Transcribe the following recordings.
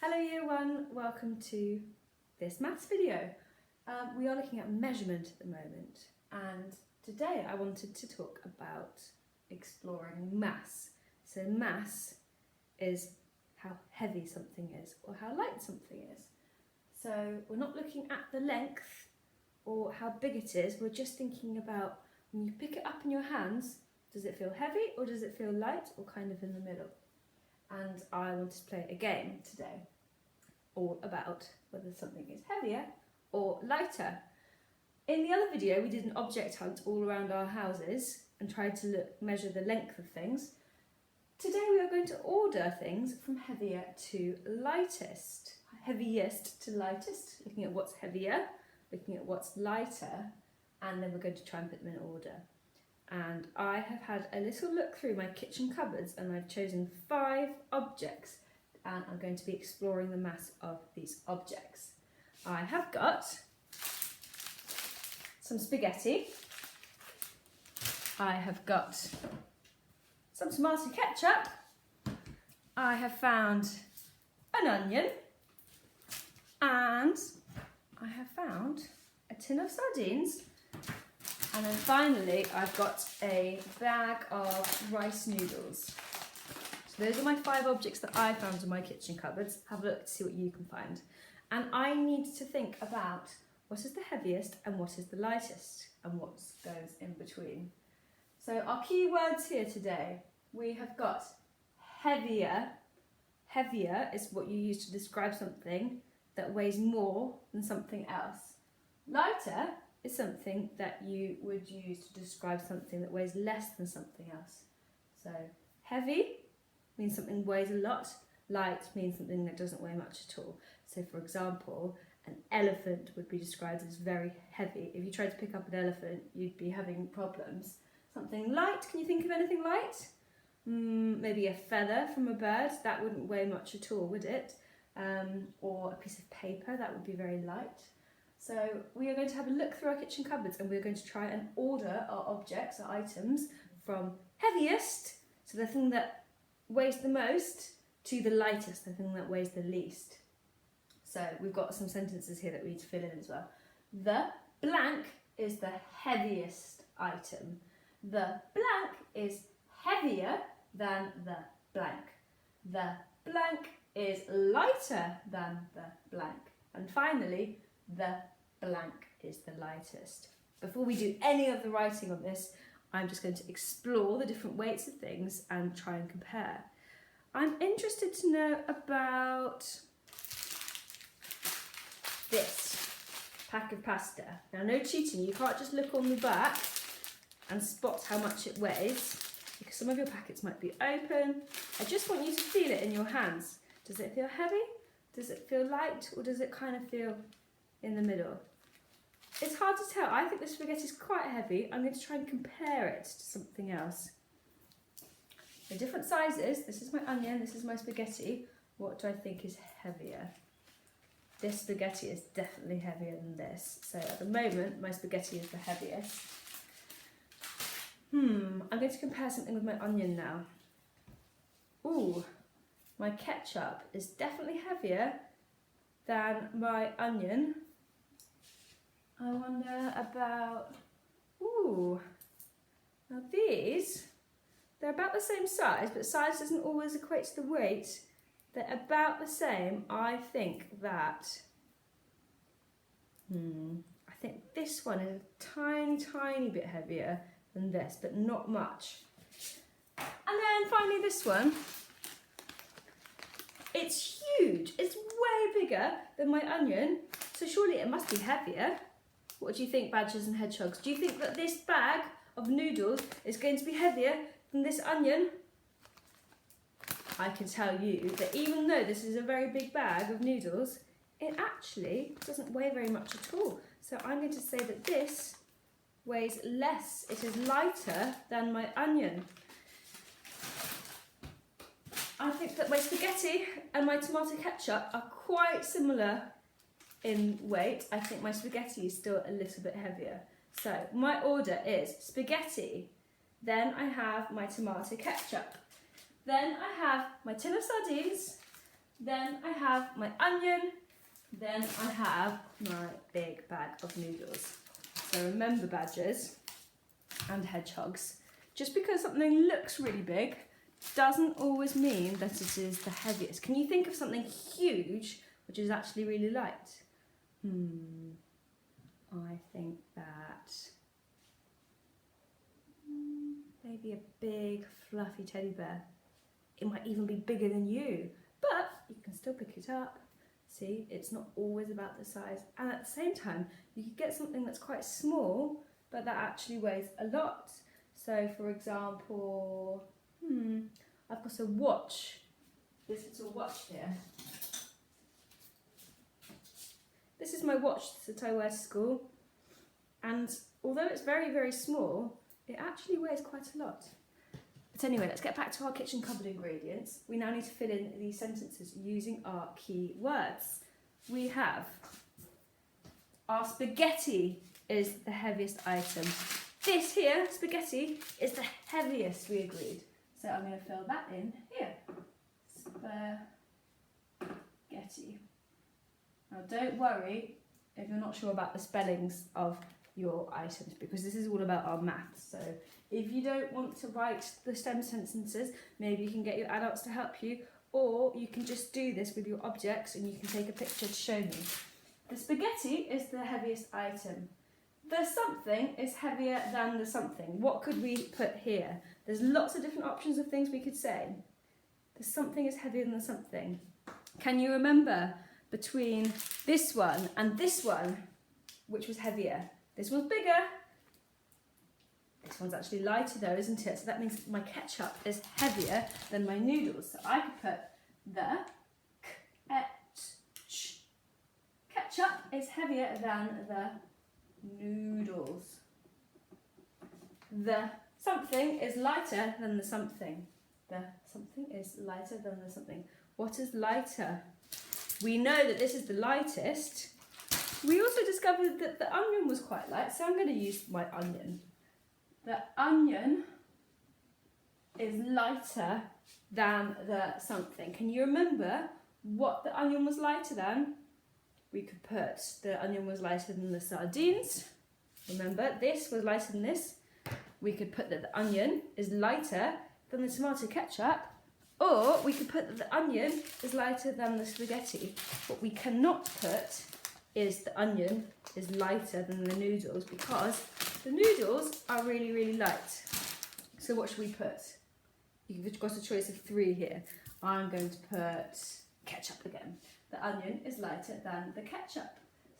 Hello Year 1, welcome to this maths video. We are looking at measurement at the moment, and today I wanted to talk about exploring mass. So mass is how heavy something is or how light something is. So we're not looking at the length or how big it is, we're just thinking about when you pick it up in your hands, does it feel heavy or does it feel light or kind of in the middle? And I want to play a game today all about whether something is heavier or lighter. In the other video we did an object hunt all around our houses and tried to measure the length of things. Today we are going to order things from heavier to lightest. Heaviest to lightest, looking at what's heavier, looking at what's lighter, and then we're going to try and put them in order. And I have had a little look through my kitchen cupboards and I've chosen 5 objects and I'm going to be exploring the mass of these objects. I have got some spaghetti, I have got some tomato ketchup, I have found an onion, and I have found a tin of sardines. And then finally, I've got a bag of rice noodles. So those are my 5 objects that I found in my kitchen cupboards. Have a look to see what you can find. And I need to think about what is the heaviest and what is the lightest and what goes in between. So our key words here today, we have got heavier. Heavier is what you use to describe something that weighs more than something else. Lighter is something that you would use to describe something that weighs less than something else. So heavy means something weighs a lot, light means something that doesn't weigh much at all. So for example, an elephant would be described as very heavy. If you tried to pick up an elephant, you'd be having problems. Something light, can you think of anything light? Maybe a feather from a bird, that wouldn't weigh much at all, would it? Or a piece of paper, that would be very light. So we are going to have a look through our kitchen cupboards and we're going to try and order our objects, our items, from heaviest, so the thing that weighs the most, to the lightest, the thing that weighs the least. So we've got some sentences here that we need to fill in as well. The blank is the heaviest item. The blank is heavier than the blank. The blank is lighter than the blank. And finally, the blank is the lightest. Before we do any of the writing on this, I'm just going to explore the different weights of things and try and compare. I'm interested to know about this pack of pasta. Now, no cheating, you can't just look on the back and spot how much it weighs, because some of your packets might be open. I just want you to feel it in your hands. Does it feel heavy? Does it feel light? Or does it kind of feel in the middle? It's hard to tell. I think the spaghetti is quite heavy. I'm going to try and compare it to something else. They're different sizes. This is my onion, this is my spaghetti. What do I think is heavier? This spaghetti is definitely heavier than this. So at the moment, my spaghetti is the heaviest. I'm going to compare something with my onion now. Ooh, my ketchup is definitely heavier than my onion. I wonder about, now these, they're about the same size, but size doesn't always equate to the weight. They're about the same. I think that, I think this one is a tiny, tiny bit heavier than this, but not much. And then finally this one, it's huge. It's way bigger than my onion, so surely it must be heavier. What do you think, badgers and hedgehogs? Do you think that this bag of noodles is going to be heavier than this onion? I can tell you that even though this is a very big bag of noodles, it actually doesn't weigh very much at all. So I'm going to say that this weighs less. It is lighter than my onion. I think that my spaghetti and my tomato ketchup are quite similar in weight. I think my spaghetti is still a little bit heavier. So my order is spaghetti, then I have my tomato ketchup, then I have my tin of sardines, then I have my onion, then I have my big bag of noodles. So remember, badgers and hedgehogs, just because something looks really big doesn't always mean that it is the heaviest. Can you think of something huge which is actually really light? I think that maybe a big fluffy teddy bear. It might even be bigger than you, but you can still pick it up. See, it's not always about the size. And at the same time, you could get something that's quite small, but that actually weighs a lot. So for example, I've got a watch, this little watch here. This is my watch that I wear to school, and although it's very, very small, it actually weighs quite a lot. But anyway, let's get back to our kitchen cupboard ingredients. We now need to fill in these sentences using our key words. We have our spaghetti is the heaviest item. This here, spaghetti, is the heaviest, we agreed. So I'm going to fill that in here. Spaghetti. Now don't worry if you're not sure about the spellings of your items, because this is all about our maths. So if you don't want to write the STEM sentences, maybe you can get your adults to help you, or you can just do this with your objects and you can take a picture to show me. The spaghetti is the heaviest item. The something is heavier than the something. What could we put here? There's lots of different options of things we could say. The something is heavier than the something. Can you remember between this one and this one, which was heavier? This one's bigger. This one's actually lighter though, isn't it? So that means my ketchup is heavier than my noodles. So I could put the ketchup is heavier than the noodles. The something is lighter than the something. The something is lighter than the something. What is lighter? We know that this is the lightest. We also discovered that the onion was quite light, so I'm going to use my onion. The onion is lighter than the something. Can you remember what the onion was lighter than? We could put the onion was lighter than the sardines. Remember, this was lighter than this. We could put that the onion is lighter than the tomato ketchup, or we could put that the onion is lighter than the spaghetti. What we cannot put is the onion is lighter than the noodles, because the noodles are really, really light. So what should we put? You've got a choice of 3 here. I'm going to put ketchup again. The onion is lighter than the ketchup.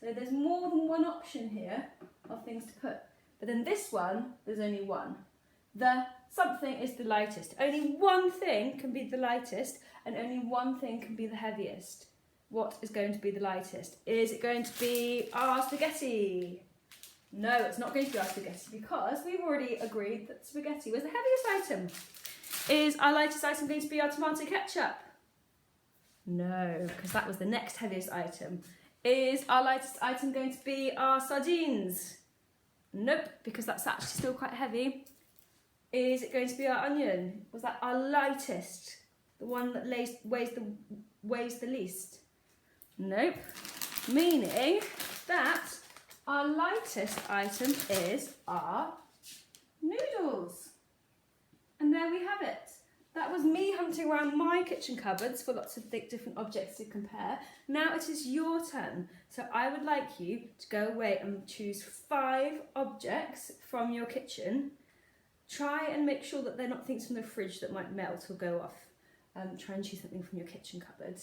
So there's more than one option here of things to put. But in this one, there's only one. The something is the lightest. Only one thing can be the lightest, and only one thing can be the heaviest. What is going to be the lightest? Is it going to be our spaghetti? No, it's not going to be our spaghetti, because we've already agreed that spaghetti was the heaviest item. Is our lightest item going to be our tomato ketchup? No, because that was the next heaviest item. Is our lightest item going to be our sardines? Nope, because that's actually still quite heavy. Is it going to be our onion? Was that our lightest? The one that weighs the least? Nope. Meaning that our lightest item is our noodles. And there we have it. That was me hunting around my kitchen cupboards for lots of different objects to compare. Now it is your turn. So I would like you to go away and choose 5 objects from your kitchen. Try and make sure that they're not things from the fridge that might melt or go off. Try and choose something from your kitchen cupboard.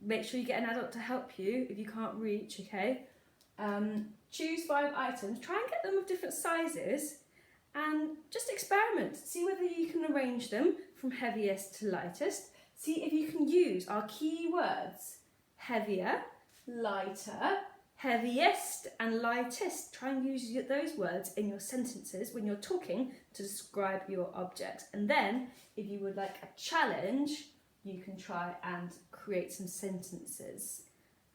Make sure you get an adult to help you if you can't reach, okay? Choose 5 items. Try and get them of different sizes. And just experiment, see whether you can arrange them from heaviest to lightest. See if you can use our key words, heavier, lighter, heaviest and lightest. Try and use those words in your sentences when you're talking to describe your objects. And then, if you would like a challenge, you can try and create some sentences.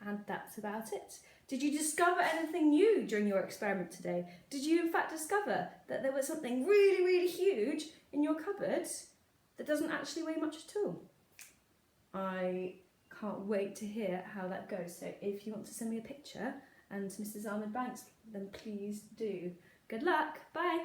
And that's about it. Did you discover anything new during your experiment today? Did you in fact discover that there was something really, really huge in your cupboard that doesn't actually weigh much at all? I can't wait to hear how that goes. So if you want to send me a picture and Mrs. Ahmed Banks, then please do. Good luck. Bye.